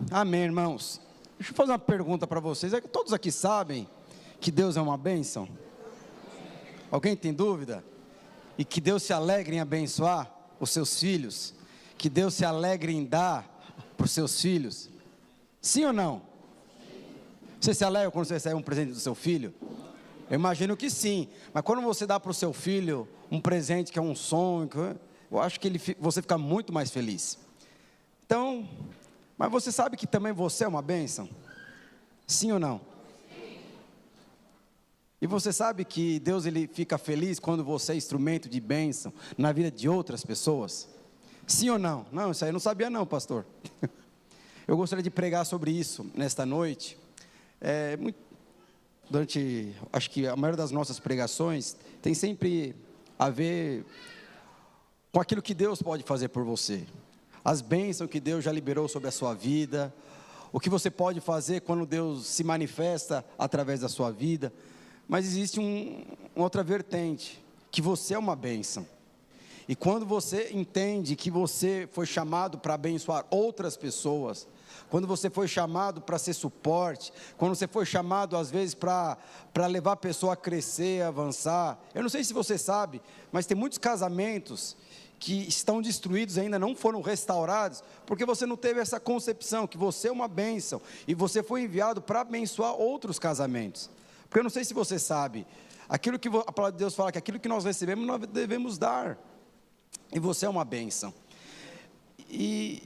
Amém, irmãos. Deixa eu fazer uma pergunta para vocês. É que todos aqui sabem que Deus é uma bênção? Alguém tem dúvida? E que Deus se alegra em abençoar os seus filhos? Que Deus se alegra em dar para os seus filhos? Sim ou não? Você se alegra quando você recebe um presente do seu filho? Eu imagino que sim. Mas quando você dá para o seu filho um presente que é um sonho, eu acho que você fica muito mais feliz. Então, mas você sabe que também você é uma bênção? Sim ou não? E você sabe que Deus ele fica feliz quando você é instrumento de bênção na vida de outras pessoas? Sim ou não? Não, isso aí eu não sabia não, pastor. Eu gostaria de pregar sobre isso nesta noite. Acho que a maioria das nossas pregações tem sempre a ver com aquilo que Deus pode fazer por você. As bênçãos que Deus já liberou sobre a sua vida, o que você pode fazer quando Deus se manifesta através da sua vida. Mas existe uma outra vertente, que você é uma bênção. E quando você entende que você foi chamado para abençoar outras pessoas, quando você foi chamado para ser suporte, quando você foi chamado às vezes para levar a pessoa a crescer, a avançar. Eu não sei se você sabe, mas tem muitos casamentos que estão destruídos, ainda não foram restaurados, porque você não teve essa concepção, que você é uma bênção, e você foi enviado para abençoar outros casamentos. Porque eu não sei se você sabe, aquilo que a palavra de Deus fala, que aquilo que nós recebemos, nós devemos dar, e você é uma bênção. E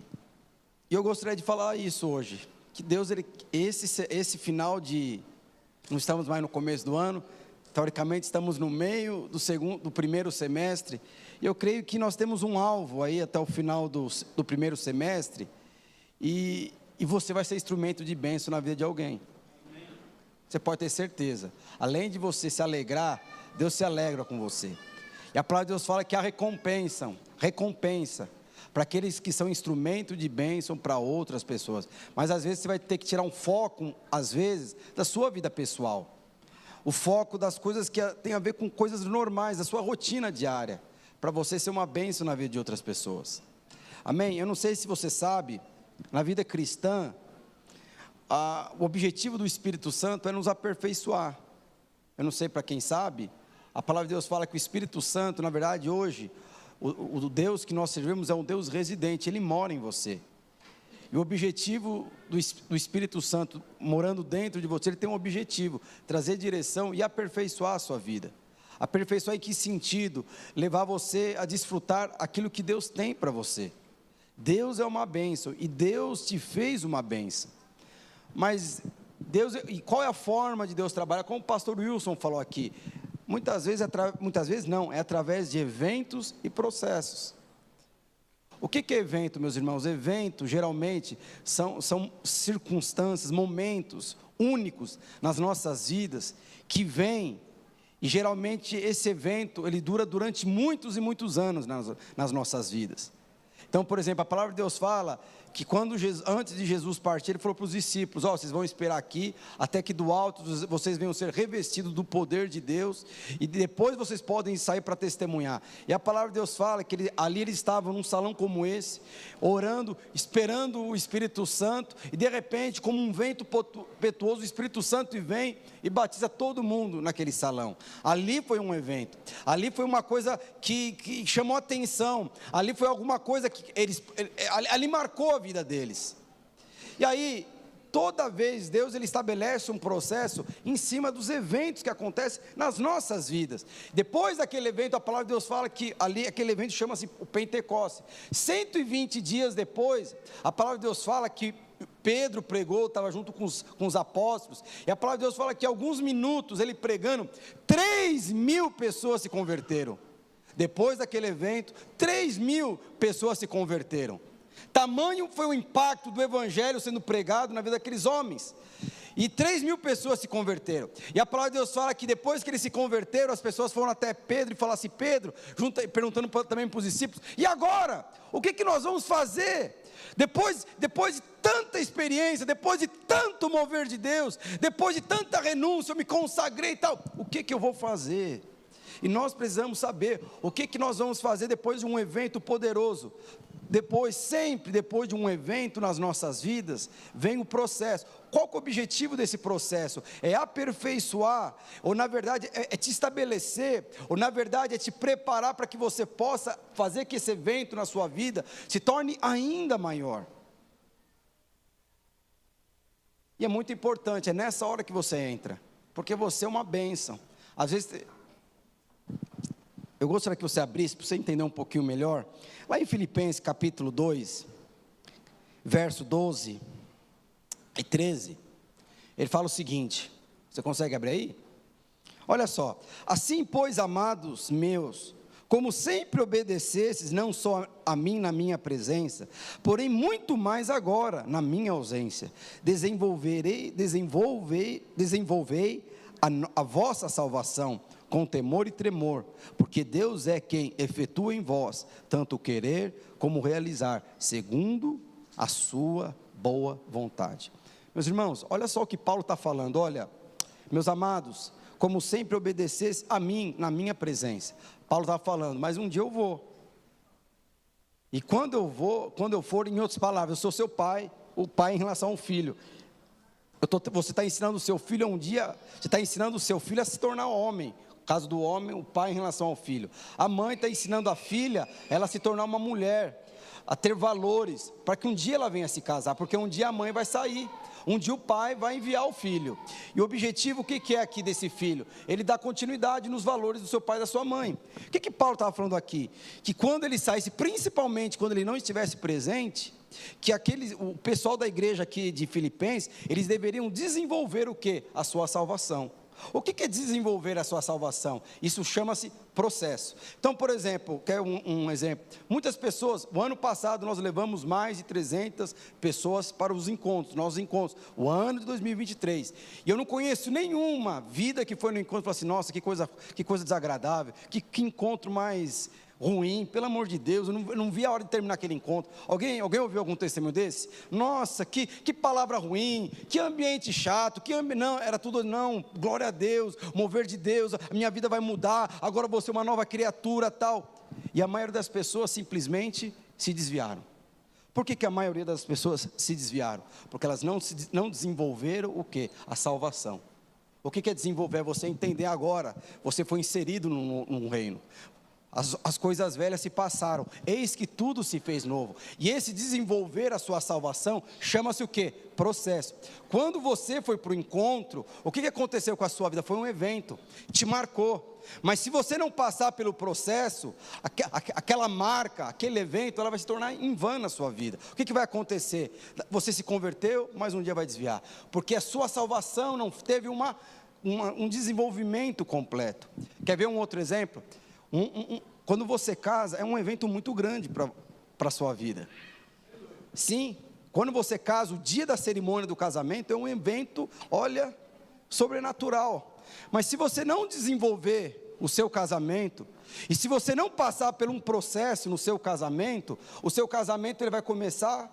eu gostaria de falar isso hoje, que Deus, esse final de, não estamos mais no começo do ano, teoricamente estamos no meio do primeiro semestre, e eu creio que nós temos um alvo aí até o final do primeiro semestre, e você vai ser instrumento de bênção na vida de alguém. Você pode ter certeza. Além de você se alegrar, Deus se alegra com você. E a palavra de Deus fala que há recompensa para aqueles que são instrumento de bênção para outras pessoas. Mas às vezes você vai ter que tirar um foco, às vezes, da sua vida pessoal. O foco das coisas que tem a ver com coisas normais, da sua rotina diária, para você ser uma bênção na vida de outras pessoas. Amém? Eu não sei se você sabe, na vida cristã, o objetivo do Espírito Santo é nos aperfeiçoar. Eu não sei para quem sabe, a palavra de Deus fala que o Espírito Santo, na verdade hoje, o Deus que nós servimos é um Deus residente, Ele mora em você. E o objetivo do Espírito Santo morando dentro de você, ele tem um objetivo, trazer direção e aperfeiçoar a sua vida. Aperfeiçoar em que sentido? Levar você a desfrutar aquilo que Deus tem para você. Deus é uma bênção e Deus te fez uma bênção. Mas Deus, e qual é a forma de Deus trabalhar? Como o pastor Wilson falou aqui, muitas vezes não, é através de eventos e processos. O que é evento, meus irmãos? Evento, geralmente, são circunstâncias, momentos únicos nas nossas vidas, que vêm, e geralmente esse evento, ele dura durante muitos e muitos anos nas nossas vidas. Então, por exemplo, a palavra de Deus fala que antes de Jesus partir, ele falou para os discípulos: vocês vão esperar aqui, até que do alto vocês venham ser revestidos do poder de Deus, e depois vocês podem sair para testemunhar. E a palavra de Deus fala que ali eles estavam num salão como esse, orando, esperando o Espírito Santo, e de repente, como um vento impetuoso, o Espírito Santo vem e batiza todo mundo naquele salão. Ali foi um evento, ali foi uma coisa que chamou atenção, ali foi alguma coisa que ali marcou a vida deles. E aí, toda vez Deus ele estabelece um processo em cima dos eventos que acontecem nas nossas vidas. Depois daquele evento, a palavra de Deus fala que ali aquele evento chama-se o Pentecostes. 120 dias depois, a palavra de Deus fala que Pedro pregou, estava junto com os apóstolos, e a palavra de Deus fala que alguns minutos ele pregando, 3.000 pessoas se converteram. Depois daquele evento, 3.000 pessoas se converteram. Tamanho foi o impacto do evangelho sendo pregado na vida daqueles homens. E 3.000 pessoas se converteram. E a palavra de Deus fala que depois que eles se converteram, as pessoas foram até Pedro e falaram assim: Pedro, perguntando também para os discípulos: e agora? O que nós vamos fazer? Depois de tanta experiência, depois de tanto mover de Deus, depois de tanta renúncia, eu me consagrei e tal, o que eu vou fazer? E nós precisamos saber o que nós vamos fazer depois de um evento poderoso. sempre depois de um evento nas nossas vidas, vem o processo. Qual que é o objetivo desse processo? É aperfeiçoar, ou na verdade é te estabelecer, ou na verdade é te preparar para que você possa fazer que esse evento na sua vida se torne ainda maior. E é muito importante, é nessa hora que você entra, porque você é uma bênção. Às vezes, eu gostaria que você abrisse, para você entender um pouquinho melhor, lá em Filipenses capítulo 2, verso 12 e 13, ele fala o seguinte, você consegue abrir aí? Olha só, assim pois, amados meus, como sempre obedecesses, não só a mim na minha presença, porém muito mais agora, na minha ausência, desenvolvei a vossa salvação, com temor e tremor, porque Deus é quem efetua em vós, tanto o querer como o realizar, segundo a sua boa vontade. Meus irmãos, olha só o que Paulo está falando, olha, meus amados, como sempre obedecesse a mim, na minha presença. Paulo está falando, mas um dia eu vou. E quando eu for, em outras palavras, eu sou seu pai, o pai em relação ao filho. Você está ensinando o seu filho um dia, você está ensinando o seu filho a se tornar homem. No caso do homem, o pai em relação ao filho. A mãe está ensinando a filha, ela a se tornar uma mulher, a ter valores, para que um dia ela venha se casar, porque um dia a mãe vai sair. Um dia o pai vai enviar o filho. E o objetivo, o que é aqui desse filho? Ele dá continuidade nos valores do seu pai e da sua mãe. O que Paulo estava falando aqui? Que quando ele saísse, principalmente quando ele não estivesse presente, que o pessoal da igreja aqui de Filipenses, eles deveriam desenvolver o quê? A sua salvação. O que é desenvolver a sua salvação? Isso chama-se processo. Então, por exemplo, quer um exemplo? Muitas pessoas, o ano passado nós levamos mais de 300 pessoas para os encontros, nossos encontros, o ano de 2023. E eu não conheço nenhuma vida que foi no encontro e falou assim, nossa, que coisa desagradável, que encontro mais ruim, pelo amor de Deus, eu não vi a hora de terminar aquele encontro. Alguém ouviu algum testemunho desse? Nossa, que palavra ruim, que ambiente chato, não, era tudo não, glória a Deus, mover de Deus, a minha vida vai mudar, agora vou ser uma nova criatura, tal. E a maioria das pessoas simplesmente se desviaram. Por que a maioria das pessoas se desviaram? Porque elas não desenvolveram o quê? A salvação. O que é desenvolver? É você entender agora, você foi inserido num reino. As coisas velhas se passaram, eis que tudo se fez novo. E esse desenvolver a sua salvação chama-se o quê? Processo. Quando você foi para o encontro, o que aconteceu com a sua vida? Foi um evento, te marcou. Mas se você não passar pelo processo, aquela marca, aquele evento, ela vai se tornar em vão na sua vida. O que vai acontecer? Você se converteu, mas um dia vai desviar, porque a sua salvação não teve um desenvolvimento completo. Quer ver um outro exemplo? Quando você casa, é um evento muito grande para a sua vida. Sim, quando você casa, o dia da cerimônia do casamento é um evento, olha, sobrenatural. Mas se você não desenvolver o seu casamento, e se você não passar por um processo no seu casamento, o seu casamento ele vai começar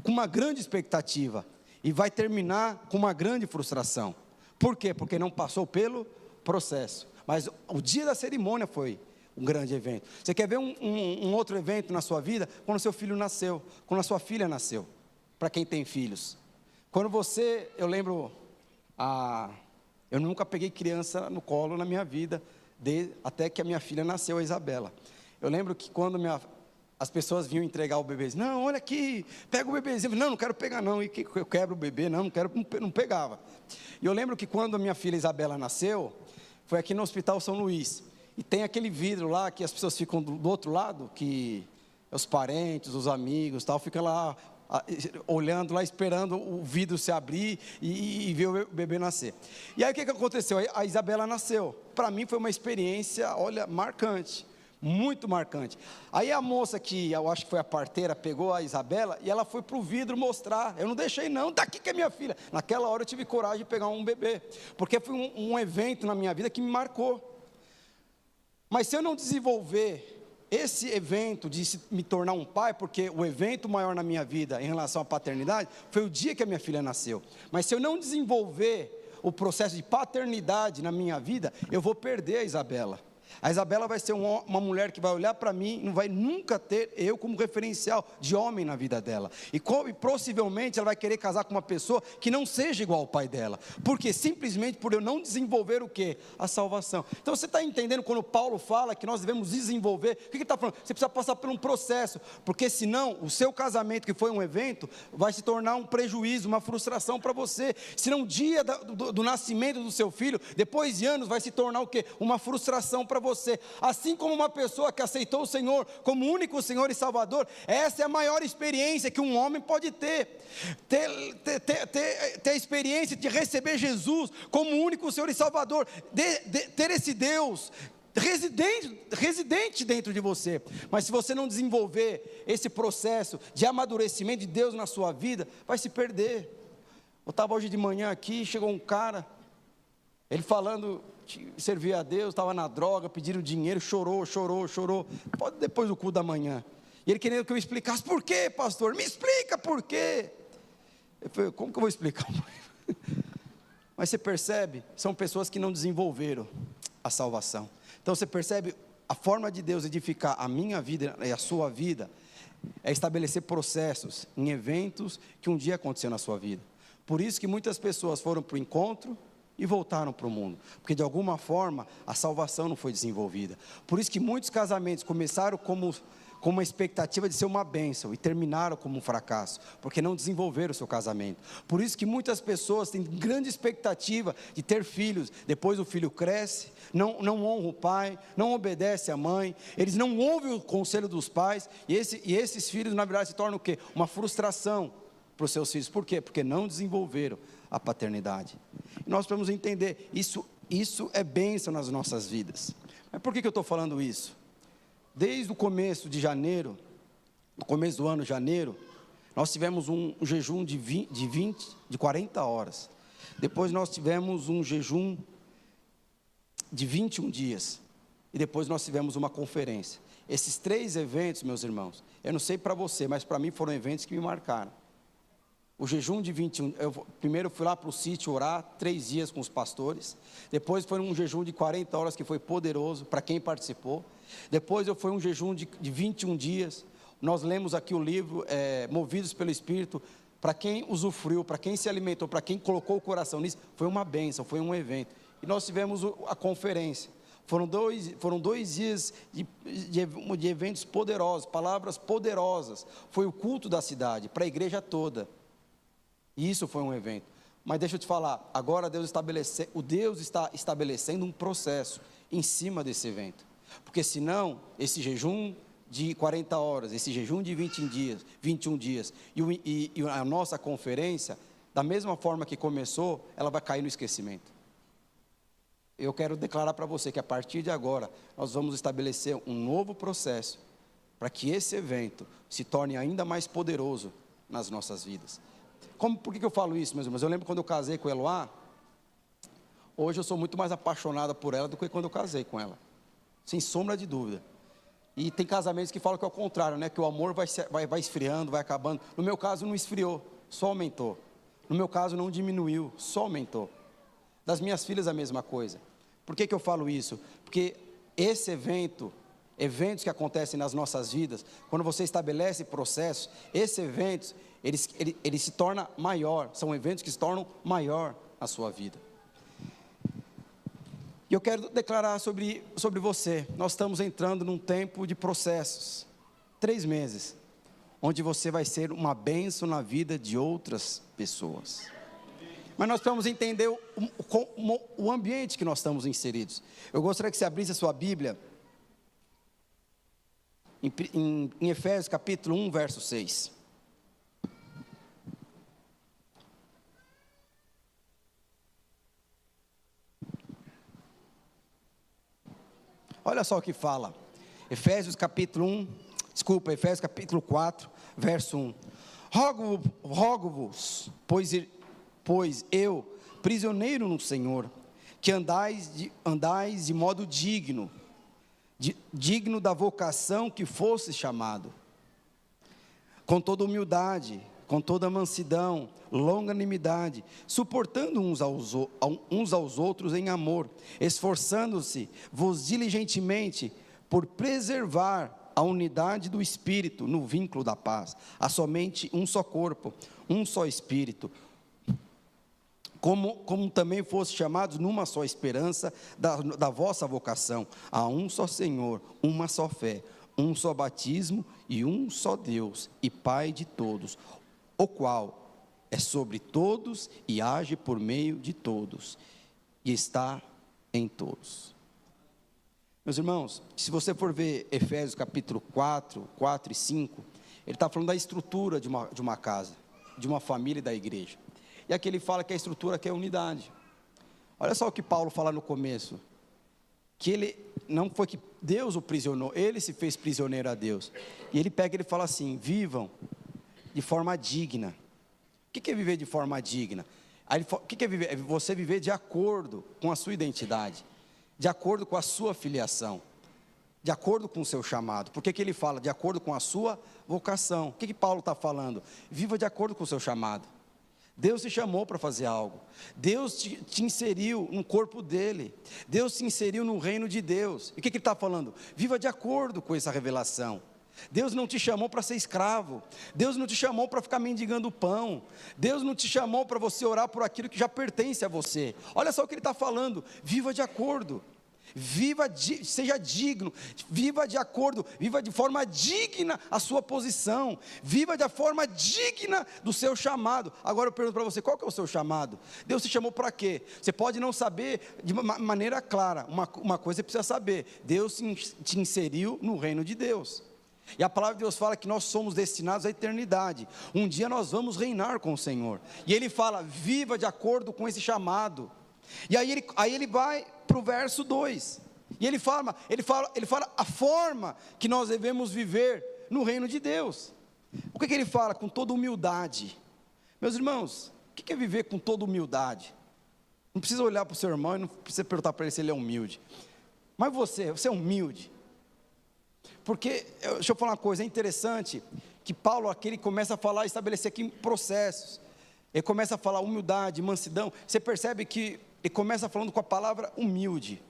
com uma grande expectativa, e vai terminar com uma grande frustração. Por quê? Porque não passou pelo processo. Mas o dia da cerimônia foi um grande evento. Você quer ver um outro evento na sua vida? Quando seu filho nasceu, quando a sua filha nasceu, para quem tem filhos. Eu lembro, eu nunca peguei criança no colo na minha vida, até que a minha filha nasceu, a Isabela. Eu lembro que quando as pessoas vinham entregar o bebê, não, olha aqui, pega o bebezinho, não quero pegar não, e eu quebro o bebê, não pegava. E eu lembro que quando a minha filha Isabela nasceu, foi aqui no Hospital São Luís, e tem aquele vidro lá, que as pessoas ficam do outro lado, que os parentes, os amigos, tal, ficam lá, olhando lá, esperando o vidro se abrir, e ver o bebê nascer. E aí o que aconteceu? A Isabela nasceu. Para mim foi uma experiência, olha, marcante, muito marcante. Aí a moça que, eu acho que foi a parteira, pegou a Isabela, e ela foi para o vidro mostrar, eu não deixei não, daqui que é minha filha. Naquela hora eu tive coragem de pegar um bebê, porque foi um evento na minha vida que me marcou. Mas se eu não desenvolver esse evento de me tornar um pai, porque o evento maior na minha vida em relação à paternidade, foi o dia que a minha filha nasceu. Mas se eu não desenvolver o processo de paternidade na minha vida, eu vou perder a Isabela. A Isabela vai ser uma mulher que vai olhar para mim e não vai nunca ter eu como referencial de homem na vida dela. E possivelmente ela vai querer casar com uma pessoa que não seja igual ao pai dela. Porque simplesmente por eu não desenvolver o quê? A salvação. Então você está entendendo quando Paulo fala que nós devemos desenvolver? O que ele está falando? Você precisa passar por um processo. Porque senão o seu casamento, que foi um evento, vai se tornar um prejuízo, uma frustração para você. Senão o dia do nascimento do seu filho, depois de anos, vai se tornar o quê? Uma frustração para você. Assim como uma pessoa que aceitou o Senhor como único Senhor e Salvador, essa é a maior experiência que um homem pode ter a experiência de receber Jesus como único Senhor e Salvador, ter esse Deus residente dentro de você. Mas se você não desenvolver esse processo de amadurecimento de Deus na sua vida, vai se perder. Eu estava hoje de manhã aqui, chegou um cara, ele falando, servia a Deus, estava na droga, pediram dinheiro, chorou, pode depois do culto da manhã, e ele querendo que eu explicasse, por quê, pastor? Me explica por quê. Eu falei, como que eu vou explicar? Mas você percebe, são pessoas que não desenvolveram a salvação. Então você percebe, a forma de Deus edificar a minha vida e a sua vida, é estabelecer processos em eventos que um dia aconteceu na sua vida. Por isso que muitas pessoas foram para o encontro e voltaram para o mundo, porque de alguma forma a salvação não foi desenvolvida. Por isso que muitos casamentos começaram com uma expectativa de ser uma bênção e terminaram como um fracasso, porque não desenvolveram o seu casamento. Por isso que muitas pessoas têm grande expectativa de ter filhos, depois o filho cresce, não honra o pai, não obedece à mãe, eles não ouvem o conselho dos pais, e esses filhos na verdade se tornam o quê? Uma frustração para os seus filhos. Por quê? Porque não desenvolveram a paternidade. E nós precisamos entender, isso é bênção nas nossas vidas. Mas por que eu estou falando isso? Desde o começo de janeiro, no começo do ano, janeiro, nós tivemos um jejum de 40 horas. Depois nós tivemos um jejum de 21 dias. E depois nós tivemos uma conferência. Esses 3 eventos, meus irmãos, eu não sei para você, mas para mim foram eventos que me marcaram. O jejum de 21, primeiro eu fui lá para o sítio orar, 3 dias com os pastores. Depois foi um jejum de 40 horas que foi poderoso para quem participou. Depois foi um jejum de 21 dias. Nós lemos aqui o livro, Movidos pelo Espírito. Para quem usufruiu, para quem se alimentou, para quem colocou o coração nisso, foi uma bênção, foi um evento. E nós tivemos a conferência. Foram dois dias de eventos poderosos, palavras poderosas. Foi o culto da cidade, para a igreja toda. E isso foi um evento. Mas deixa eu te falar, agora Deus está estabelecendo um processo em cima desse evento. Porque senão, esse jejum de 40 horas, esse jejum de 21 dias, e a nossa conferência, da mesma forma que começou, ela vai cair no esquecimento. Eu quero declarar para você que a partir de agora, nós vamos estabelecer um novo processo, para que esse evento se torne ainda mais poderoso nas nossas vidas. Por que eu falo isso, meus irmãos? Eu lembro quando eu casei com a Eloá, hoje eu sou muito mais apaixonado por ela do que quando eu casei com ela, sem sombra de dúvida. E tem casamentos que falam que é o contrário, né? Que o amor vai esfriando, vai acabando. No meu caso não esfriou, só aumentou. No meu caso não diminuiu, só aumentou. Das minhas filhas a mesma coisa. Por que eu falo isso? Porque esse eventos que acontecem nas nossas vidas, quando você estabelece processos, esses eventos, eles se tornam maior, são eventos que se tornam maior na sua vida. E eu quero declarar sobre você, nós estamos entrando num tempo de processos, 3 meses, onde você vai ser uma bênção na vida de outras pessoas. Mas nós precisamos entender o ambiente que nós estamos inseridos. Eu gostaria que você abrisse a sua Bíblia, em Efésios capítulo 1, verso 6. Olha só o que fala, Efésios capítulo 4, verso 1. Rogo-vos, pois eu, prisioneiro no Senhor, que andais de modo digno da vocação que fosse chamado, com toda humildade, com toda mansidão, longanimidade, suportando uns aos outros em amor, esforçando-se-vos diligentemente por preservar a unidade do Espírito no vínculo da paz. Há somente um só corpo, um só Espírito, como também foste chamados numa só esperança da vossa vocação. Há um só Senhor, uma só fé, um só batismo e um só Deus e Pai de todos, o qual é sobre todos e age por meio de todos e está em todos. Meus irmãos, se você for ver Efésios capítulo 4 e 5, ele está falando da estrutura de uma casa, de uma família e da igreja. E aqui ele fala que a estrutura aqui é a unidade. Olha só o que Paulo fala no começo, que ele não foi que Deus o prisionou, ele se fez prisioneiro a Deus. E ele pega e ele fala assim: vivam de forma digna. O que é viver de forma digna? Aí o que é viver? É você viver de acordo com a sua identidade, de acordo com a sua filiação, de acordo com o seu chamado. Por que ele fala? De acordo com a sua vocação. O que Paulo está falando? Viva de acordo com o seu chamado. Deus te chamou para fazer algo, Deus te inseriu no corpo dele, Deus te inseriu no reino de Deus. E o que ele está falando? Viva de acordo com essa revelação. Deus não te chamou para ser escravo, Deus não te chamou para ficar mendigando pão, Deus não te chamou para você orar por aquilo que já pertence a você. Olha só o que ele está falando: viva de acordo. Seja digno, viva de acordo, viva de forma digna a sua posição, viva de forma digna do seu chamado. Agora eu pergunto para você, qual que é o seu chamado? Deus te chamou para quê? Você pode não saber de maneira clara, uma coisa você precisa saber: Deus te inseriu no reino de Deus. E a palavra de Deus fala que nós somos destinados à eternidade. Um dia nós vamos reinar com o Senhor. E Ele fala: viva de acordo com esse chamado. E aí ele vai para o verso 2, e ele fala a forma que nós devemos viver no reino de Deus. O que ele fala? Com toda humildade. Meus irmãos, o que é viver com toda humildade? Não precisa olhar para o seu irmão e não precisa perguntar para ele se ele é humilde. Mas você é humilde? Porque, deixa eu falar uma coisa, é interessante que Paulo aqui ele começa a falar, estabelecer aqui processos. Ele começa a falar humildade, mansidão. Você percebe que ele começa falando com a palavra humilde,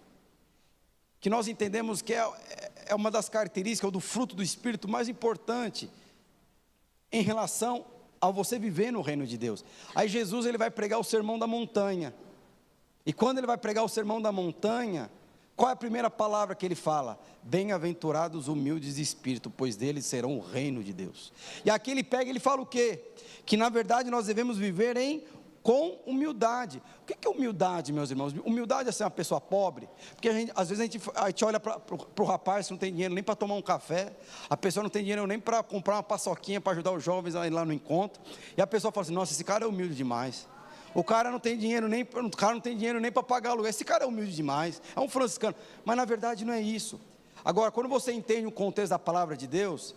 que nós entendemos que é uma das características, ou do fruto do Espírito mais importante, em relação a você viver no reino de Deus. Aí Jesus ele vai pregar o sermão da montanha, e quando ele vai pregar o sermão da montanha, qual é a primeira palavra que ele fala? Bem-aventurados humildes de espírito, pois deles serão o reino de Deus. E aqui ele pega e ele fala o quê? Que na verdade nós devemos viver com humildade. O que é humildade, meus irmãos? Humildade é ser uma pessoa pobre, porque às vezes a gente olha para o rapaz que não tem dinheiro nem para tomar um café, a pessoa não tem dinheiro nem para comprar uma paçoquinha para ajudar os jovens a ir lá no encontro, e a pessoa fala assim: nossa, esse cara é humilde demais. O cara não tem dinheiro nem para pagar aluguel, esse cara é humilde demais, é um franciscano. Mas na verdade não é isso. Agora, quando você entende o contexto da palavra de Deus,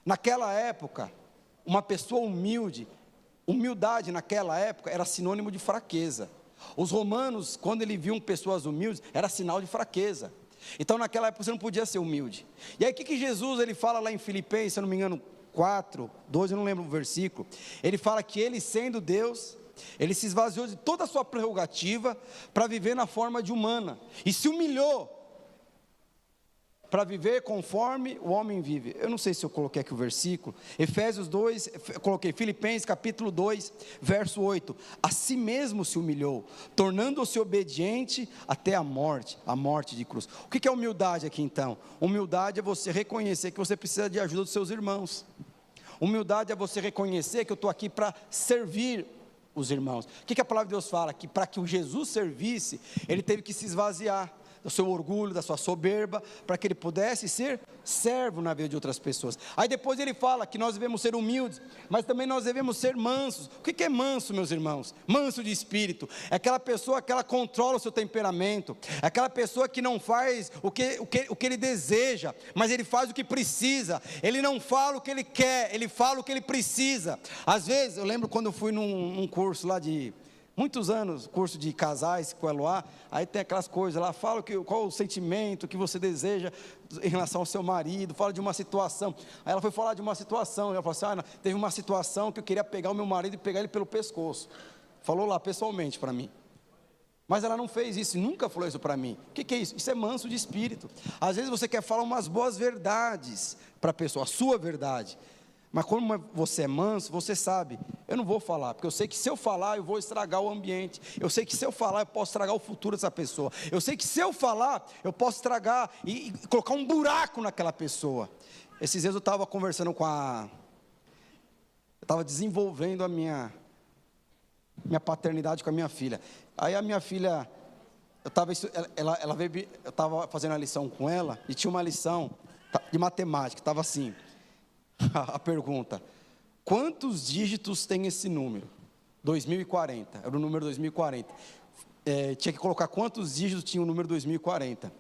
naquela época, uma pessoa humildade naquela época era sinônimo de fraqueza. Os romanos, quando eles viam pessoas humildes, era sinal de fraqueza. Então naquela época você não podia ser humilde. E aí o que Jesus ele fala lá em Filipenses, se eu não me engano 4, 12, eu não lembro o versículo. Ele fala que ele, sendo Deus, ele se esvaziou de toda a sua prerrogativa para viver na forma de humana, e se humilhou para viver conforme o homem vive. Eu não sei se eu coloquei aqui o versículo, Efésios 2, coloquei Filipenses capítulo 2, verso 8, a si mesmo se humilhou, tornando-se obediente até a morte de cruz. O que é humildade aqui então? Humildade é você reconhecer que você precisa de ajuda dos seus irmãos. Humildade é você reconhecer que eu estou aqui para servir os irmãos. O que a palavra de Deus fala? Que para que o Jesus servisse, ele teve que se esvaziar do seu orgulho, da sua soberba, para que ele pudesse ser servo na vida de outras pessoas. Aí depois ele fala que nós devemos ser humildes, mas também nós devemos ser mansos. O que é manso, meus irmãos? Manso de espírito, é aquela pessoa que ela controla o seu temperamento, é aquela pessoa que não faz o que ele deseja, mas ele faz o que precisa. Ele não fala o que ele quer, ele fala o que ele precisa. Às vezes, eu lembro quando eu fui num curso lá de Muitos anos, curso de casais com a Eloá, aí tem aquelas coisas lá, fala qual o sentimento que você deseja em relação ao seu marido, fala de uma situação. Aí ela foi falar de uma situação, ela falou assim, teve uma situação que eu queria pegar o meu marido e pegar ele pelo pescoço. Falou lá pessoalmente para mim. Mas ela não fez isso, nunca falou isso para mim. O que é isso? Isso é manso de espírito. Às vezes você quer falar umas boas verdades para a pessoa, a sua verdade. Mas como você é manso, você sabe, eu não vou falar, porque eu sei que se eu falar, eu vou estragar o ambiente. Eu sei que se eu falar, eu posso estragar o futuro dessa pessoa. Eu sei que se eu falar, eu posso estragar e colocar um buraco naquela pessoa. Esses dias eu estava conversando eu estava desenvolvendo a minha paternidade com a minha filha. Aí a minha filha, eu estava fazendo a lição com ela, e tinha uma lição de matemática, estava assim, a pergunta, quantos dígitos tem esse número? 2040, era o número 2040. Tinha que colocar quantos dígitos tinha o número 2040. Aí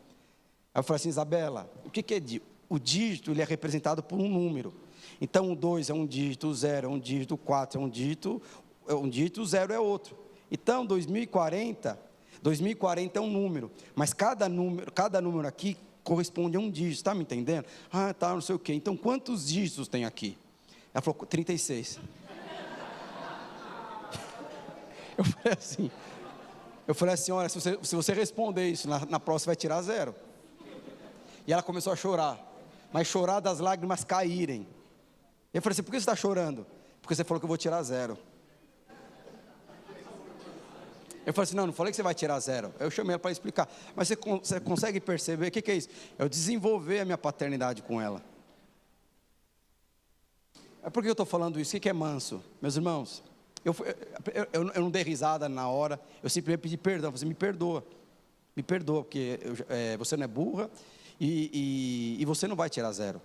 eu falei assim, Isabela, o que é dígito? O dígito, ele é representado por um número. Então, o 2 é um dígito, o 0 é um dígito, o 4 é um dígito, o 0 é outro. Então, 2040 é um número, mas cada número aqui corresponde a um dígito, está me entendendo? Tá, não sei o quê. Então, quantos dígitos tem aqui? Ela falou, 36. Eu falei assim, olha, se você responder isso, na próxima vai tirar 0. E ela começou a chorar, mas chorar das lágrimas caírem. Eu falei assim, por que você está chorando? Porque você falou que eu vou tirar 0. Eu falei assim, não falei que você vai tirar 0. Eu chamei ela para explicar. Mas você consegue perceber, o que é isso? Eu desenvolver a minha paternidade com ela. Por que eu estou falando isso? O que é manso? Meus irmãos, eu não dei risada na hora, eu simplesmente pedi perdão. Você me perdoa, porque você não é burra e você não vai tirar 0.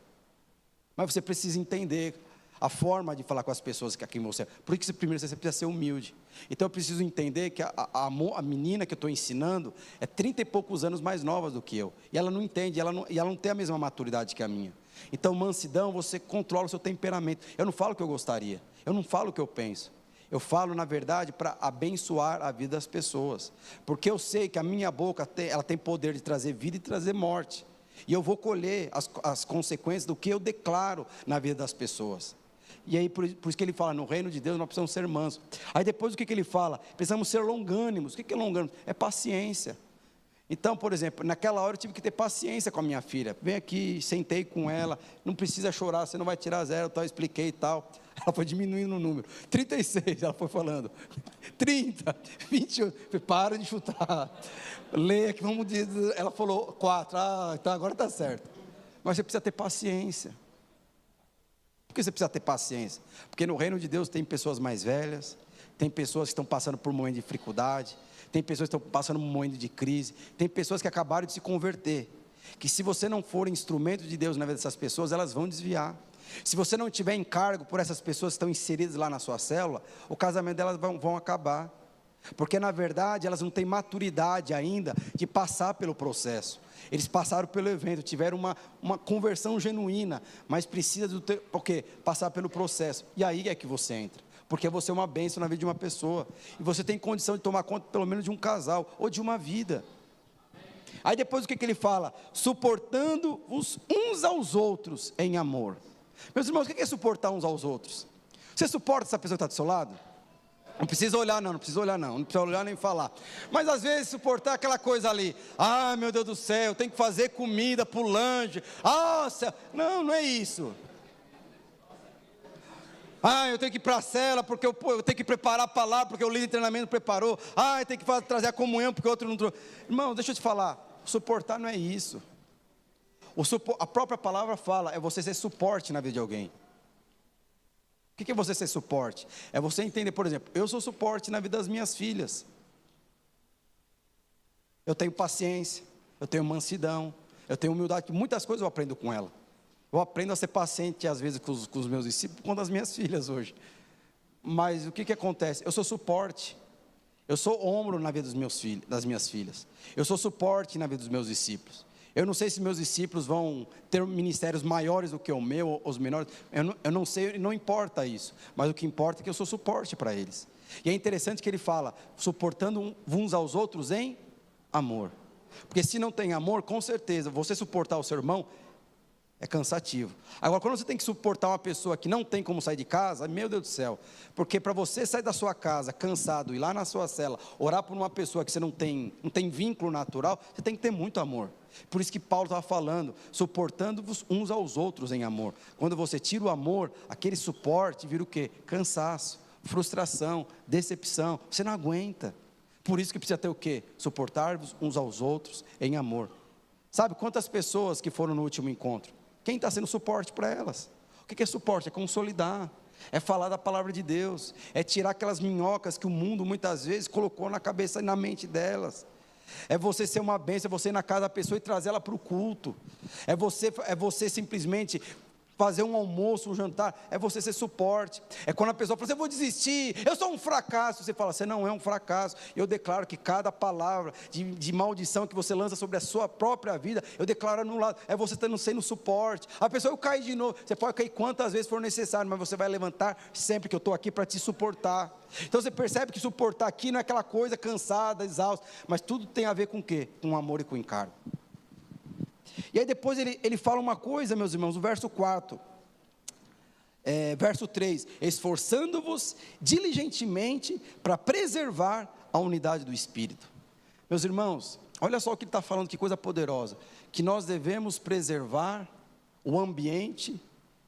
Mas você precisa entender a forma de falar com as pessoas que aqui você. Por isso, primeiro, você precisa ser humilde. Então, eu preciso entender que a menina que eu estou ensinando é 30 e poucos anos mais nova do que eu. E ela não entende, e ela não tem a mesma maturidade que a minha. Então, mansidão, você controla o seu temperamento. Eu não falo o que eu gostaria, eu não falo o que eu penso. Eu falo, na verdade, para abençoar a vida das pessoas. Porque eu sei que a minha boca ela tem poder de trazer vida e trazer morte. E eu vou colher as consequências do que eu declaro na vida das pessoas. E aí, por isso que ele fala, no reino de Deus nós precisamos ser mansos. Aí depois o que ele fala? Precisamos ser longânimos. O que é longânimo? É paciência. Então, por exemplo, naquela hora eu tive que ter paciência com a minha filha. Vem aqui, sentei com ela, não precisa chorar, você não vai tirar 0, tal, expliquei e tal. Ela foi diminuindo o número. 36, ela foi falando. 30, 28, para de chutar. Leia que vamos dizer. Ela falou 4, então agora está certo. Mas você precisa ter paciência. Por que você precisa ter paciência? Porque no reino de Deus tem pessoas mais velhas, tem pessoas que estão passando por um momento de dificuldade, tem pessoas que estão passando por um momento de crise, tem pessoas que acabaram de se converter, que se você não for instrumento de Deus na vida dessas pessoas, elas vão desviar. Se você não tiver encargo por essas pessoas que estão inseridas lá na sua célula, o casamento delas vão acabar. Porque na verdade elas não têm maturidade ainda de passar pelo processo. Eles passaram pelo evento, tiveram uma conversão genuína, mas precisa porque passar pelo processo. E aí é que você entra, porque você é uma bênção na vida de uma pessoa, e você tem condição de tomar conta pelo menos de um casal, ou de uma vida. Aí depois o que ele fala? Suportando uns aos outros em amor. Meus irmãos, o que é suportar uns aos outros? Você suporta essa pessoa que está do seu lado? Não precisa olhar não precisa olhar nem falar. Mas às vezes suportar aquela coisa ali, meu Deus do céu, tem que fazer comida para o lanche, céu. Não é isso. Eu tenho que ir para a cela, porque eu tenho que preparar a palavra, porque o líder de treinamento preparou, eu tenho que trazer a comunhão, porque o outro não trouxe. Irmão, deixa eu te falar, suportar não é isso. A própria palavra fala, é você ser suporte na vida de alguém. O que é você ser suporte? É você entender, por exemplo, eu sou suporte na vida das minhas filhas. Eu tenho paciência, eu tenho mansidão, eu tenho humildade, muitas coisas eu aprendo com ela. Eu aprendo a ser paciente, às vezes, com os meus discípulos, com as minhas filhas hoje. Mas o que acontece? Eu sou suporte. Eu sou ombro na vida das minhas filhas. Eu sou suporte na vida dos meus discípulos. Eu não sei se meus discípulos vão ter ministérios maiores do que o meu, ou os menores. Eu não sei, não importa isso. Mas o que importa é que eu sou suporte para eles. E é interessante que ele fala, suportando uns aos outros em amor. Porque se não tem amor, com certeza, você suportar o seu irmão é cansativo. Agora, quando você tem que suportar uma pessoa que não tem como sair de casa, meu Deus do céu, porque para você sair da sua casa cansado, ir lá na sua cela, orar por uma pessoa que você não tem vínculo natural, você tem que ter muito amor. Por isso que Paulo estava falando, suportando-vos uns aos outros em amor. Quando você tira o amor, aquele suporte vira o quê? Cansaço, frustração, decepção, você não aguenta. Por isso que precisa ter o quê? Suportar-vos uns aos outros em amor. Sabe quantas pessoas que foram no último encontro? Quem está sendo suporte para elas? O que é suporte? É consolidar, é falar da palavra de Deus, é tirar aquelas minhocas que o mundo muitas vezes colocou na cabeça e na mente delas. É você ser uma bênção, é você ir na casa da pessoa e trazer ela para o culto. É você simplesmente fazer um almoço, um jantar, é você ser suporte. É quando a pessoa fala assim, eu vou desistir, eu sou um fracasso. Você fala, você não é um fracasso. Eu declaro que cada palavra de maldição que você lança sobre a sua própria vida, eu declaro anulado. É você sendo suporte. A pessoa, eu caí de novo. Você pode cair quantas vezes for necessário, mas você vai levantar sempre, que eu estou aqui para te suportar. Então você percebe que suportar aqui não é aquela coisa cansada, exausta, mas tudo tem a ver com o quê? Com amor e com encargo. E aí depois ele fala uma coisa, meus irmãos, no verso 4, verso 3, esforçando-vos diligentemente para preservar a unidade do Espírito. Meus irmãos, olha só o que ele está falando, que coisa poderosa, que nós devemos preservar o ambiente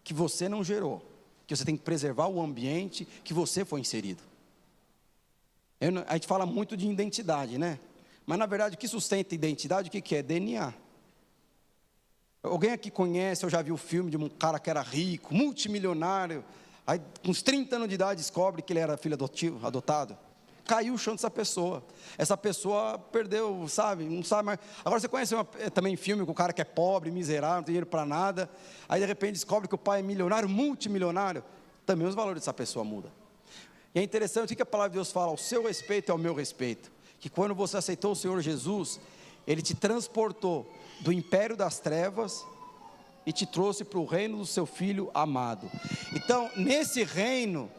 que você não gerou, que você tem que preservar o ambiente que você foi inserido. A gente fala muito de identidade, né? Mas na verdade o que sustenta a identidade, o que é? DNA. Alguém aqui conhece, eu já vi o filme de um cara que era rico, multimilionário, aí com uns 30 anos de idade descobre que ele era filho adotado. Caiu o chão dessa pessoa. Essa pessoa perdeu, sabe, não sabe mais. Agora você conhece também filme com o cara que é pobre, miserável, não tem dinheiro para nada, aí de repente descobre que o pai é milionário, multimilionário, também os valores dessa pessoa mudam. E é interessante o que a palavra de Deus fala, ao seu respeito e ao meu respeito, que quando você aceitou o Senhor Jesus, Ele te transportou do império das trevas e te trouxe para o reino do seu Filho amado. Então, nesse reino,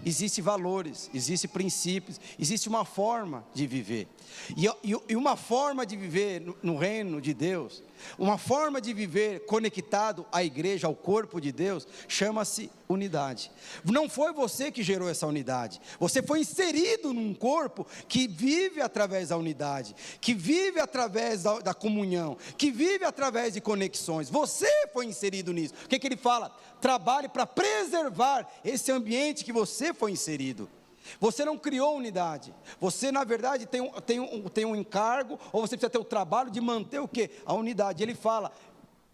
existem valores, existem princípios, existe uma forma de viver. E uma forma de viver no reino de Deus, uma forma de viver conectado à igreja, ao corpo de Deus, chama-se unidade. Não foi você que gerou essa unidade, você foi inserido num corpo que vive através da unidade, que vive através da comunhão, que vive através de conexões. Você foi inserido nisso. O que ele fala? Trabalhe para preservar esse ambiente que você foi inserido. Você não criou unidade, você na verdade tem um encargo, ou você precisa ter o trabalho de manter o quê? A unidade. Ele fala,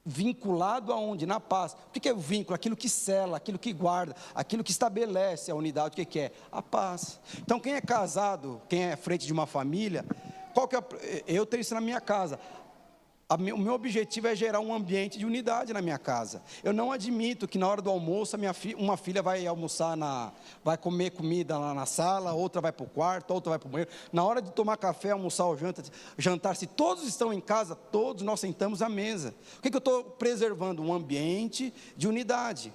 vinculado aonde? Na paz. O que é o vínculo? Aquilo que sela, aquilo que guarda, aquilo que estabelece a unidade. O que é? A paz. Então quem é casado, quem é frente de uma família, eu tenho isso na minha casa. O meu objetivo é gerar um ambiente de unidade na minha casa. Eu não admito que na hora do almoço uma filha vai almoçar, vai comer comida lá na sala, outra vai para o quarto, outra vai para o banheiro. Na hora de tomar café, almoçar ou jantar, se todos estão em casa, todos nós sentamos à mesa. O que eu estou preservando? Um ambiente de unidade.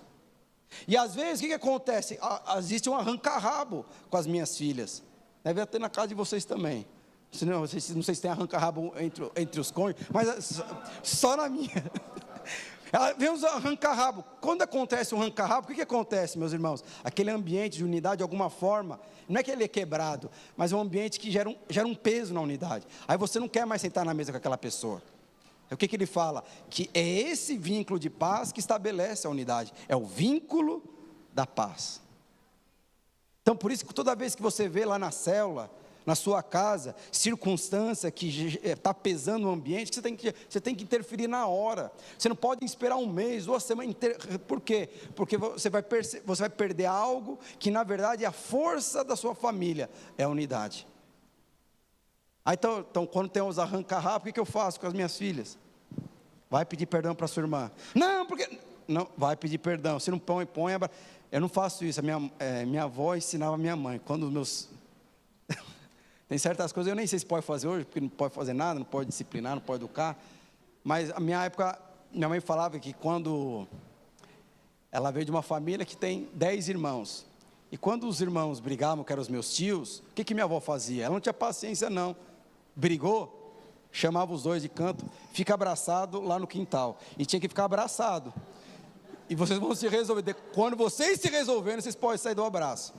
E às vezes, o que acontece? Existe um arranca-rabo com as minhas filhas. Deve ter na casa de vocês também. Não sei se tem arranca-rabo entre os cônjuges, mas só na minha. Vem os arranca-rabo. Quando acontece um arranca-rabo, o que acontece, meus irmãos? Aquele ambiente de unidade, de alguma forma, não é que ele é quebrado, mas é um ambiente que gera um peso na unidade. Aí você não quer mais sentar na mesa com aquela pessoa. O que ele fala? Que é esse vínculo de paz que estabelece a unidade. É o vínculo da paz. Então, por isso que toda vez que você vê lá na célula, na sua casa, circunstância que está pesando o ambiente, que você tem que interferir na hora. Você não pode esperar um mês ou a semana inteira. Por quê? Porque você vai perder algo que na verdade é a força da sua família, é a unidade. Então quando tem os arranca-rabo, o que eu faço com as minhas filhas? Vai pedir perdão para sua irmã. Não, porque... Não, vai pedir perdão. Se não põe. Eu não faço isso. Minha avó ensinava a minha mãe. Quando os meus... Tem certas coisas, eu nem sei se pode fazer hoje, porque não pode fazer nada, não pode disciplinar, não pode educar. Mas a minha época, minha mãe falava que quando ela veio de uma família que tem 10 irmãos, e quando os irmãos brigavam, que eram os meus tios, o que minha avó fazia? Ela não tinha paciência não, brigou, chamava os dois de canto, fica abraçado lá no quintal, e tinha que ficar abraçado, e vocês vão se resolver, quando vocês se resolverem, vocês podem sair do abraço.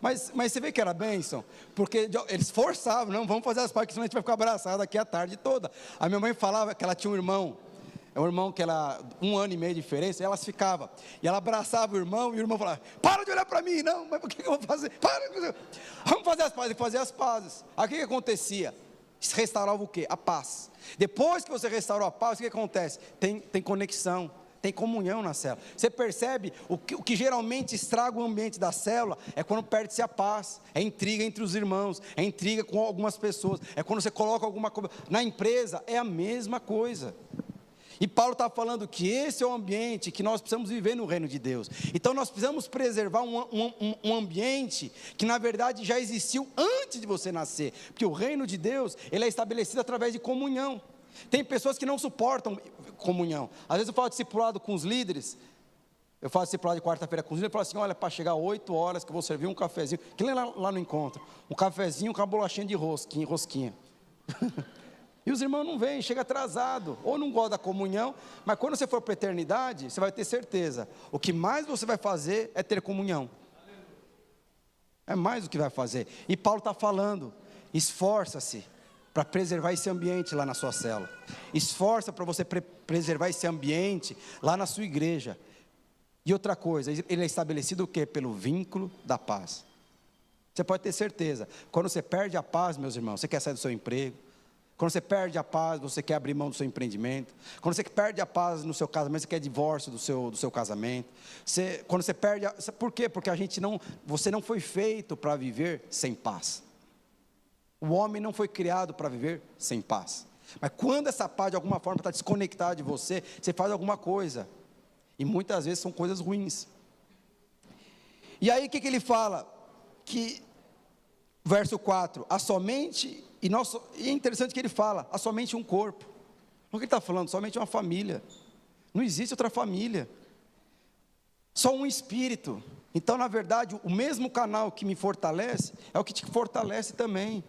Mas você vê que era bênção, porque eles forçavam, não, vamos fazer as pazes, senão a gente vai ficar abraçado aqui a tarde toda. A minha mãe falava que ela tinha um irmão que era 1 ano e meio de diferença, e elas ficavam, e ela abraçava o irmão, e o irmão falava, para de olhar para mim, não, mas o que eu vou fazer? Vamos fazer as pazes, e fazer as pazes. Aí o que acontecia? Restaurava o quê? A paz. Depois que você restaurou a paz, o que acontece? Tem conexão, tem comunhão na célula. Você percebe, o que geralmente estraga o ambiente da célula, é quando perde-se a paz, é intriga entre os irmãos, é intriga com algumas pessoas, é quando você coloca alguma coisa, na empresa é a mesma coisa. E Paulo está falando que esse é o ambiente que nós precisamos viver no reino de Deus. Então nós precisamos preservar um ambiente que na verdade já existiu antes de você nascer, porque o reino de Deus, ele é estabelecido através de comunhão. Tem pessoas que não suportam comunhão. Às vezes eu falo discipulado com os líderes, eu faço discipulado de quarta-feira com os líderes, eu falo assim, olha, para chegar 8 horas que eu vou servir um cafezinho, que nem lá no encontro, um cafezinho com uma bolachinha de rosquinha. E os irmãos não vêm, chega atrasado, ou não gosta da comunhão, mas quando você for para a eternidade, você vai ter certeza, o que mais você vai fazer é ter comunhão, é mais o que vai fazer. E Paulo está falando, esforça-se para preservar esse ambiente lá na sua célula, esforça para você preservar esse ambiente lá na sua igreja. E outra coisa, ele é estabelecido o quê? Pelo vínculo da paz. Você pode ter certeza, quando você perde a paz, meus irmãos, você quer sair do seu emprego, quando você perde a paz, você quer abrir mão do seu empreendimento. Quando você perde a paz no seu casamento, você quer divórcio do seu casamento. Quando você perde, por quê? Porque você não foi feito para viver sem paz. O homem não foi criado para viver sem paz. Mas quando essa paz de alguma forma está desconectada de você, você faz alguma coisa. E muitas vezes são coisas ruins. E aí o que ele fala? Que, verso 4, há somente... E é interessante que ele fala, há somente um corpo. O que ele está falando? Somente uma família. Não existe outra família. Só um espírito. Então, na verdade, o mesmo canal que me fortalece, é o que te fortalece também.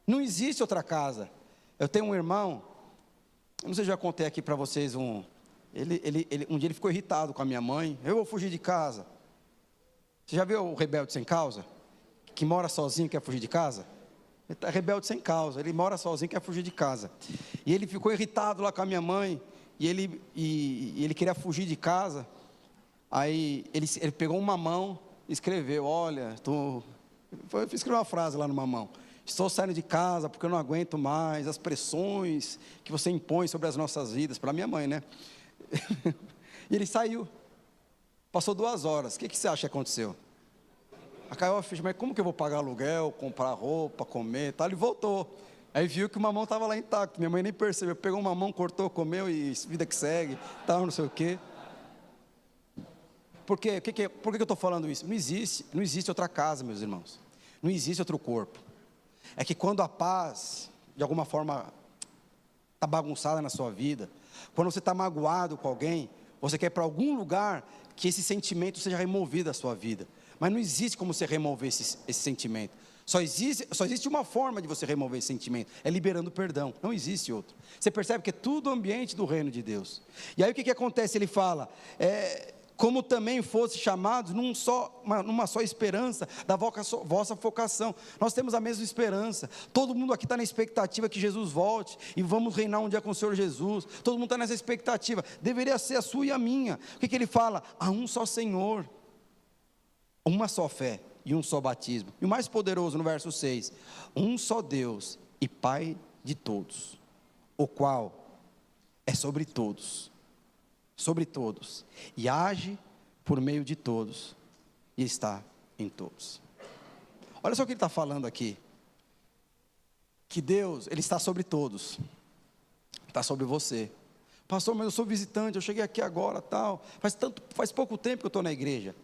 Não existe outra casa. Eu tenho um irmão, eu não sei se eu já contei aqui para vocês, um dia ele ficou irritado com a minha mãe, eu vou fugir de casa. Você já viu o rebelde sem causa? Que mora sozinho e quer fugir de casa? Ele está rebelde sem causa, ele mora sozinho e quer fugir de casa. E ele ficou irritado lá com a minha mãe, e ele queria fugir de casa. Aí ele pegou uma mão e escreveu, olha, escreveu uma frase lá no mamão. Estou saindo de casa porque eu não aguento mais as pressões que você impõe sobre as nossas vidas, para minha mãe, né? E ele saiu, passou 2 horas, o que você acha que aconteceu? Aí caiu a ficha, mas como que eu vou pagar aluguel, comprar roupa, comer, tal? Ele voltou, aí viu que o mamão estava lá intacto, minha mãe nem percebeu, pegou o mamão, cortou, comeu e vida que segue, tal, não sei o quê. Por quê? Por que eu estou falando isso? Não existe outra casa, meus irmãos, não existe outro corpo. É que quando a paz, de alguma forma, está bagunçada na sua vida, quando você está magoado com alguém, você quer ir para algum lugar que esse sentimento seja removido da sua vida. Mas não existe como você remover esse sentimento. Só existe uma forma de você remover esse sentimento, é liberando perdão, não existe outro. Você percebe que é tudo ambiente do reino de Deus. E aí o que acontece? Ele fala, como também fosse chamados numa só esperança da vossa vocação. Nós temos a mesma esperança, todo mundo aqui está na expectativa que Jesus volte, e vamos reinar um dia com o Senhor Jesus, todo mundo está nessa expectativa, deveria ser a sua e a minha. O que ele fala? Há um só Senhor, uma só fé e um só batismo. E o mais poderoso no verso 6, um só Deus e Pai de todos, o qual é sobre todos, e age por meio de todos, e está em todos. Olha só o que ele está falando aqui, que Deus, Ele está sobre todos, está sobre você. Pastor, mas eu sou visitante, eu cheguei aqui agora, tal, faz pouco tempo que eu estou na igreja.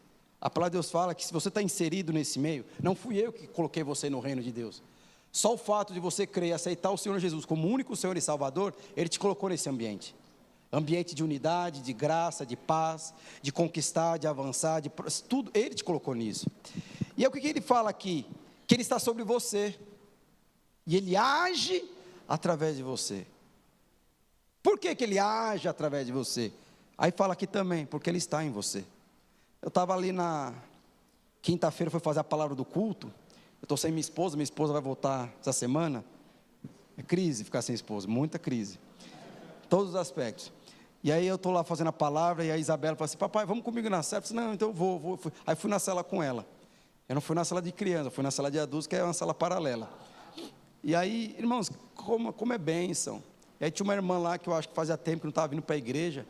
A palavra de Deus fala que se você está inserido nesse meio, não fui eu que coloquei você no reino de Deus, Só o fato de você crer e aceitar o Senhor Jesus como único Senhor e Salvador, Ele te colocou nesse ambiente. Ambiente de unidade, de graça, de paz, de conquistar, de avançar, tudo, Ele te colocou nisso. E é o que Ele fala aqui, que Ele está sobre você, e Ele age através de você. Por que Ele age através de você? Aí fala aqui também, porque Ele está em você. Eu estava ali na quinta-feira, foi fazer a palavra do culto. Eu estou sem minha esposa vai voltar essa semana. É crise ficar sem esposa, muita crise. Todos os aspectos. E aí eu estou lá fazendo a palavra, e a Isabela falou assim: papai, vamos comigo na cela? Eu disse: não, então eu vou. Aí fui na cela com ela. Eu não fui na sala de criança, eu fui na sala de adultos, que é uma sala paralela. E aí, irmãos, como é bênção. E aí tinha uma irmã lá, que eu acho que fazia tempo que não estava vindo para a igreja.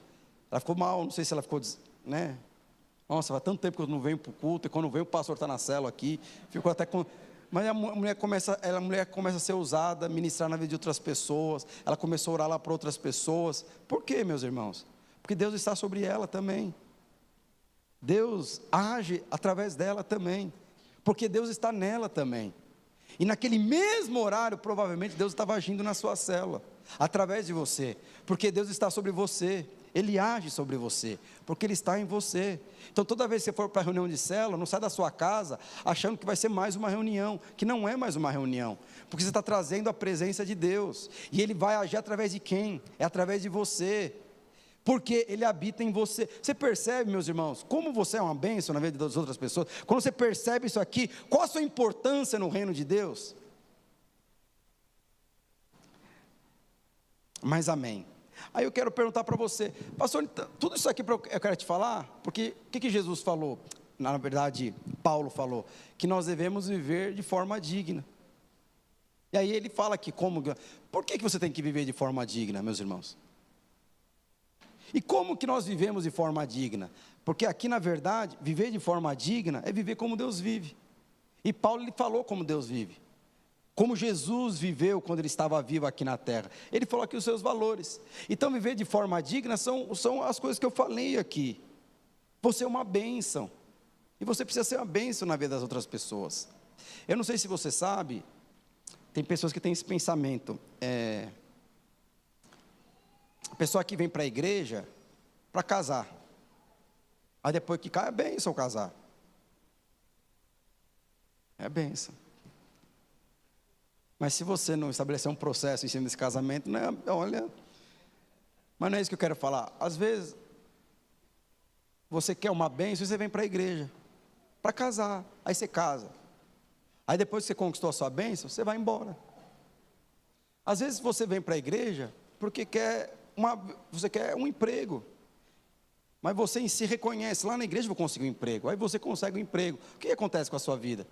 Ela ficou mal, não sei se ela ficou, né? Nossa, faz tanto tempo que eu não venho para o culto, e quando vem o pastor está na cela aqui, ficou até com... Mas a mulher começa a ser usada, ministrar na vida de outras pessoas, ela começou a orar lá para outras pessoas. Por quê, meus irmãos? Porque Deus está sobre ela também. Deus age através dela também, porque Deus está nela também. E naquele mesmo horário, provavelmente Deus estava agindo na sua célula, através de você, porque Deus está sobre você. Ele age sobre você, porque Ele está em você. Então toda vez que você for para a reunião de célula, não sai da sua casa achando que vai ser mais uma reunião, que não é mais uma reunião, porque você está trazendo a presença de Deus, e Ele vai agir através de quem? É através de você, porque Ele habita em você. Você percebe, meus irmãos, como você é uma bênção na vida das outras pessoas? Quando você percebe isso aqui, qual a sua importância no reino de Deus? Mas amém. Aí eu quero perguntar para você, pastor, tudo isso aqui eu quero te falar, porque o que Jesus falou? Na verdade, Paulo falou, que nós devemos viver de forma digna. E aí ele fala aqui por que você tem que viver de forma digna, meus irmãos? E como que nós vivemos de forma digna? Porque aqui, na verdade, viver de forma digna é viver como Deus vive. E Paulo, ele falou como Deus vive. Como Jesus viveu quando Ele estava vivo aqui na terra. Ele falou aqui os seus valores. Então, viver de forma digna são as coisas que eu falei aqui. Você é uma bênção. E você precisa ser uma bênção na vida das outras pessoas. Eu não sei se você sabe, tem pessoas que têm esse pensamento. A pessoa que vem para a igreja para casar. Aí depois que cai, é bênção casar. É bênção. Mas se você não estabelecer um processo em cima desse casamento, né, olha... Mas não é isso que eu quero falar. Às vezes, você quer uma bênção e você vem para a igreja, para casar. Aí você casa. Aí depois que você conquistou a sua bênção, você vai embora. Às vezes você vem para a igreja porque você quer um emprego. Mas você em si reconhece, lá na igreja eu vou conseguir um emprego. Aí você consegue um emprego. O que acontece com a sua vida?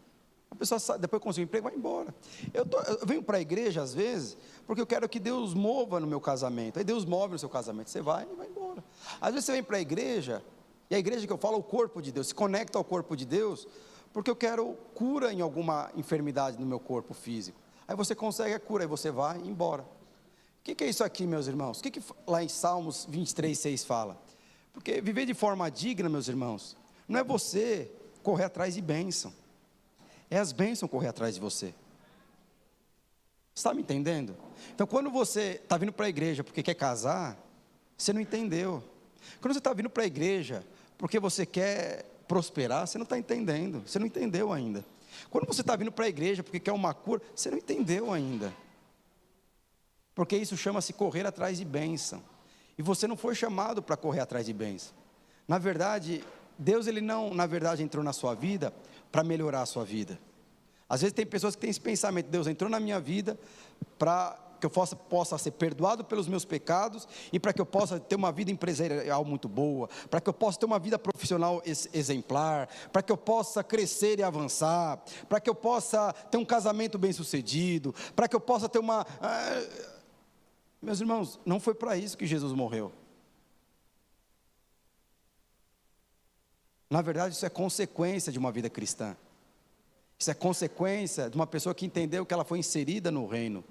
A pessoa depois que consegue um emprego, vai embora. Eu venho para a igreja às vezes, porque eu quero que Deus mova no meu casamento. Aí Deus move no seu casamento, você vai e vai embora. Às vezes você vem para a igreja, e a igreja que eu falo é o corpo de Deus, se conecta ao corpo de Deus, porque eu quero cura em alguma enfermidade no meu corpo físico. Aí você consegue a cura, aí você vai e embora. O que é isso aqui, meus irmãos? O que lá em Salmos 23:6 fala? Porque viver de forma digna, meus irmãos, não é você correr atrás de bênção. É as bênçãos correr atrás de você. Você está me entendendo? Então, quando você está vindo para a igreja porque quer casar, você não entendeu. Quando você está vindo para a igreja porque você quer prosperar, você não está entendendo. Você não entendeu ainda. Quando você está vindo para a igreja porque quer uma cura, você não entendeu ainda. Porque isso chama-se correr atrás de bênção. E você não foi chamado para correr atrás de bênção. Na verdade, Deus ele não, na verdade, entrou na sua vida para melhorar a sua vida. Às vezes tem pessoas que têm esse pensamento: Deus entrou na minha vida para que eu possa ser perdoado pelos meus pecados e para que eu possa ter uma vida empresarial muito boa, para que eu possa ter uma vida profissional exemplar, para que eu possa crescer e avançar, para que eu possa ter um casamento bem sucedido, para que eu possa ter uma... Meus irmãos, não foi para isso que Jesus morreu. Na verdade, isso é consequência de uma vida cristã. Isso é consequência de uma pessoa que entendeu que ela foi inserida no reino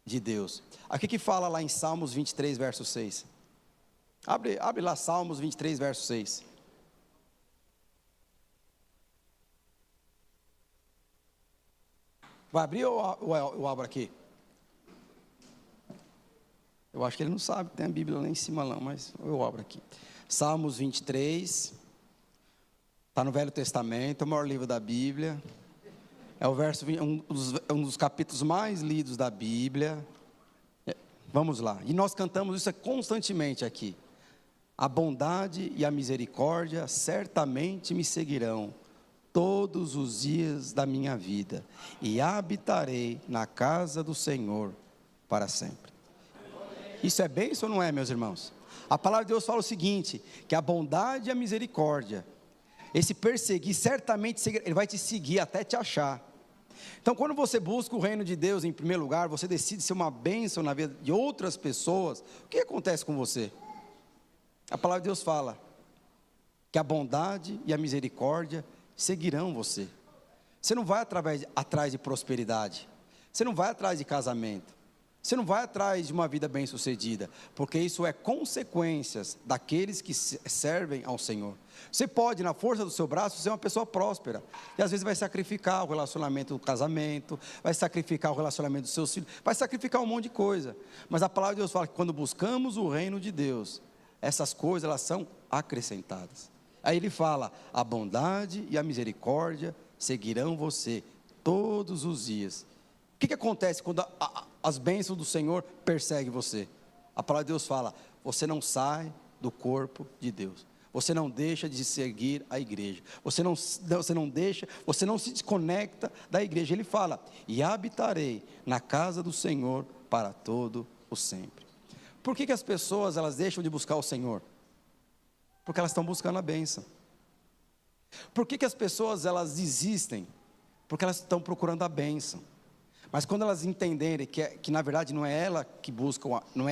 de Deus. Aqui que fala lá em Salmos 23, verso 6. Abre lá Salmos 23, verso 6. Vai abrir ou eu abro aqui? Eu acho que ele não sabe, tem a Bíblia lá em cima não, mas eu abro aqui. Salmos 23, está no Velho Testamento, é o maior livro da Bíblia. É o verso, um dos capítulos mais lidos da Bíblia. Vamos lá, e nós cantamos isso constantemente aqui. A bondade e a misericórdia certamente me seguirão todos os dias da minha vida, e habitarei na casa do Senhor para sempre. Isso é bênção ou não é, meus irmãos? A palavra de Deus fala o seguinte, que a bondade e a misericórdia, esse perseguir, certamente ele vai te seguir até te achar. Então, quando você busca o reino de Deus em primeiro lugar, você decide ser uma bênção na vida de outras pessoas, o que acontece com você? A palavra de Deus fala que a bondade e a misericórdia seguirão você. Você não vai atrás de prosperidade, você não vai atrás de casamento, você não vai atrás de uma vida bem-sucedida, porque isso é consequências daqueles que servem ao Senhor. Você pode, na força do seu braço, ser uma pessoa próspera, e às vezes vai sacrificar o relacionamento do casamento, vai sacrificar o relacionamento dos seus filhos, vai sacrificar um monte de coisa, mas a palavra de Deus fala que quando buscamos o reino de Deus, essas coisas elas são acrescentadas. Aí ele fala, a bondade e a misericórdia seguirão você todos os dias. O que acontece quando as bênçãos do Senhor perseguem você? A palavra de Deus fala, você não sai do corpo de Deus, você não deixa de seguir a igreja, você não se desconecta da igreja. Ele fala, e habitarei na casa do Senhor para todo o sempre. Por que as pessoas elas deixam de buscar o Senhor? Porque elas estão buscando a bênção. Por que as pessoas elas desistem? Porque elas estão procurando a bênção. Mas quando elas entenderem que na verdade não é ela que busca, ou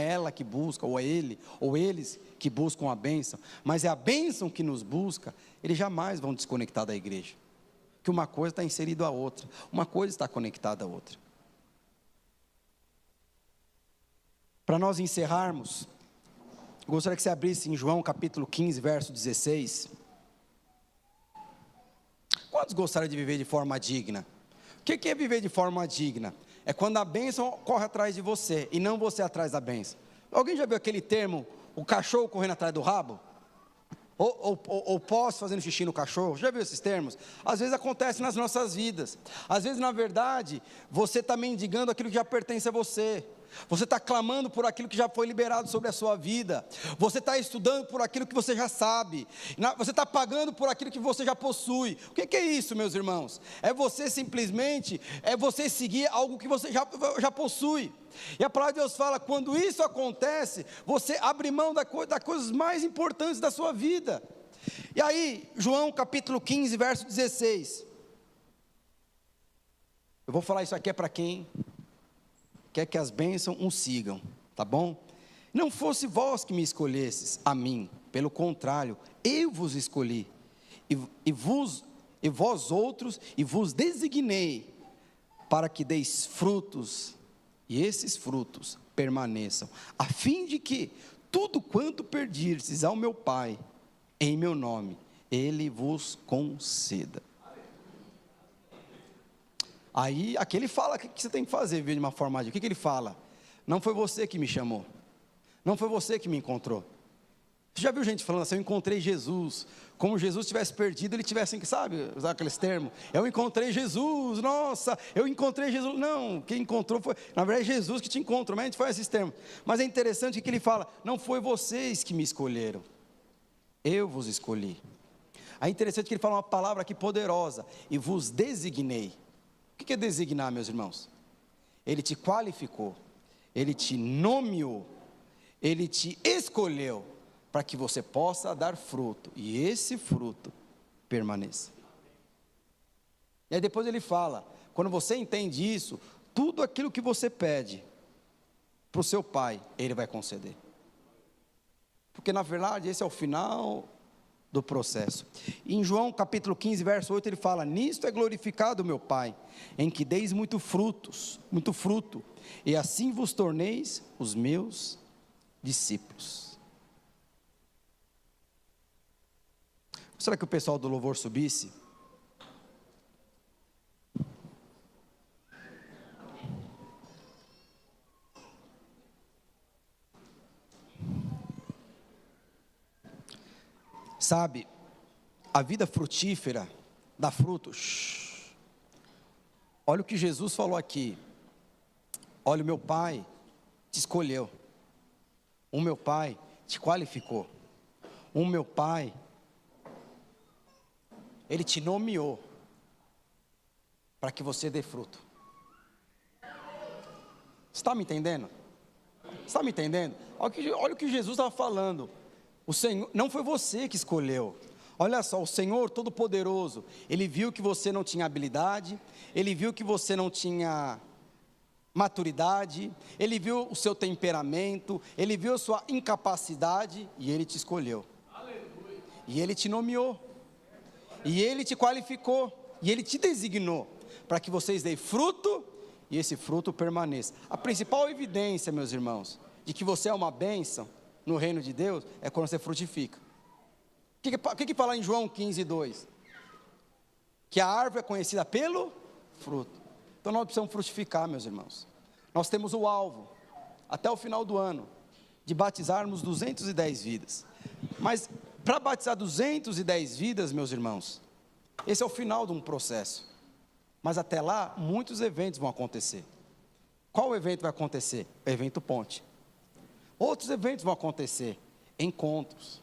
é ele, ou eles que buscam a bênção, mas é a bênção que nos busca, eles jamais vão desconectar da igreja. Que uma coisa está inserida à outra, uma coisa está conectada à outra. Para nós encerrarmos, gostaria que você abrisse em João capítulo 15, verso 16. Quantos gostariam de viver de forma digna? O que é viver de forma digna? É quando a bênção corre atrás de você, e não você atrás da bênção. Alguém já viu aquele termo, o cachorro correndo atrás do rabo? Ou posse fazendo xixi no cachorro? Já viu esses termos? Às vezes acontece nas nossas vidas. Às vezes, na verdade, você está mendigando aquilo que já pertence a você. Você está clamando por aquilo que já foi liberado sobre a sua vida. Você está estudando por aquilo que você já sabe. Você está pagando por aquilo que você já possui. O que é isso, meus irmãos? É você simplesmente, você seguir algo que você já possui. E a palavra de Deus fala, quando isso acontece, você abre mão das coisas mais importantes da sua vida. E aí, João capítulo 15, verso 16. Eu vou falar isso aqui para quem quer que as bênçãos os sigam, tá bom? Não fosse vós que me escolhesses a mim, pelo contrário, eu vos escolhi, e vós outros, e vos designei, para que deis frutos, e esses frutos permaneçam, a fim de que tudo quanto pedirdes ao meu Pai, em meu nome, Ele vos conceda. Aí, aqui ele fala o que você tem que fazer, viver de uma forma digna. O que ele fala? Não foi você que me chamou, não foi você que me encontrou. Você já viu gente falando assim, eu encontrei Jesus, como Jesus tivesse perdido, ele tivesse, sabe, usar aqueles termos, eu encontrei Jesus, nossa, eu encontrei Jesus. Não, quem encontrou foi, na verdade, Jesus que te encontrou, mas a gente faz esses termos. Mas é interessante que ele fala, não foi vocês que me escolheram, eu vos escolhi. É interessante que ele fala uma palavra aqui poderosa, e vos designei. O que é designar, meus irmãos? Ele te qualificou, ele te nomeou, ele te escolheu, para que você possa dar fruto, e esse fruto permaneça. E aí depois ele fala, quando você entende isso, tudo aquilo que você pede para o seu Pai, Ele vai conceder. Porque na verdade esse é o final do processo. E em João capítulo 15, verso 8, ele fala, nisto é glorificado meu Pai, em que deis muito fruto, e assim vos torneis os meus discípulos. Será que o pessoal do louvor subisse? Sabe, a vida frutífera dá frutos. Olha o que Jesus falou aqui. Olha, o meu Pai te escolheu. O meu Pai te qualificou. O meu Pai, Ele te nomeou para que você dê fruto. Você está me entendendo? Você está me entendendo? Olha o que Jesus estava falando. O Senhor, não foi você que escolheu. Olha só, o Senhor Todo-Poderoso, Ele viu que você não tinha habilidade, Ele viu que você não tinha maturidade, Ele viu o seu temperamento, Ele viu a sua incapacidade e Ele te escolheu. Aleluia. E Ele te nomeou, e Ele te qualificou, e Ele te designou para que vocês deem fruto e esse fruto permaneça. A principal evidência, meus irmãos, de que você é uma bênção no reino de Deus é quando você frutifica. O que fala em João 15:2? Que a árvore é conhecida pelo fruto. Então nós precisamos frutificar, meus irmãos. Nós temos o alvo, até o final do ano, de batizarmos 210 vidas. Mas para batizar 210 vidas, meus irmãos, esse é o final de um processo. Mas até lá, muitos eventos vão acontecer. Qual evento vai acontecer? O evento ponte. Outros eventos vão acontecer, encontros.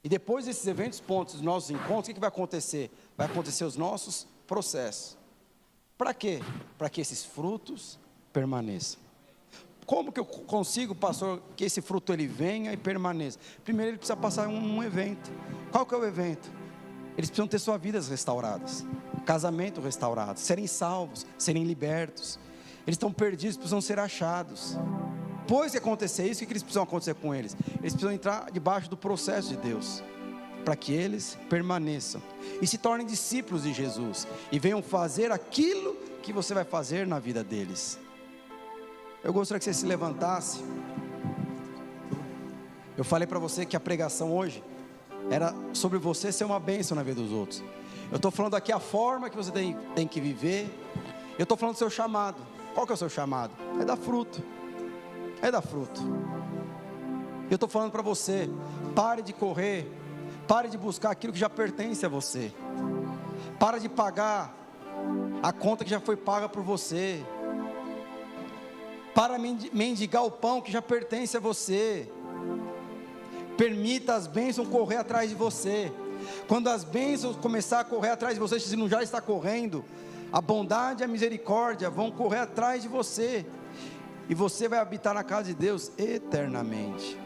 E depois desses eventos pontos, dos nossos encontros, o que vai acontecer? Vai acontecer os nossos processos. Para quê? Para que esses frutos permaneçam. Como que eu consigo, pastor, que esse fruto ele venha e permaneça? Primeiro ele precisa passar um evento. Qual que é o evento? Eles precisam ter suas vidas restauradas, casamento restaurado, serem salvos, serem libertos. Eles estão perdidos, precisam ser achados. Depois que acontecer isso, o que eles precisam acontecer com eles? Eles precisam entrar debaixo do processo de Deus, para que eles permaneçam e se tornem discípulos de Jesus e venham fazer aquilo que você vai fazer na vida deles. Eu gostaria que você se levantasse. Eu falei para você que a pregação hoje era sobre você ser uma bênção na vida dos outros. Eu estou falando aqui a forma que você tem que viver. Eu estou falando do seu chamado. Qual que é o seu chamado? É dar fruto. É dar fruto. Eu estou falando para você, pare de correr, pare de buscar aquilo que já pertence a você, pare de pagar a conta que já foi paga por você, para mendigar o pão que já pertence a você. Permita as bênçãos correr atrás de você. Quando as bênçãos começar a correr atrás de você, se não já está correndo, a bondade e a misericórdia vão correr atrás de você, e você vai habitar na casa de Deus eternamente.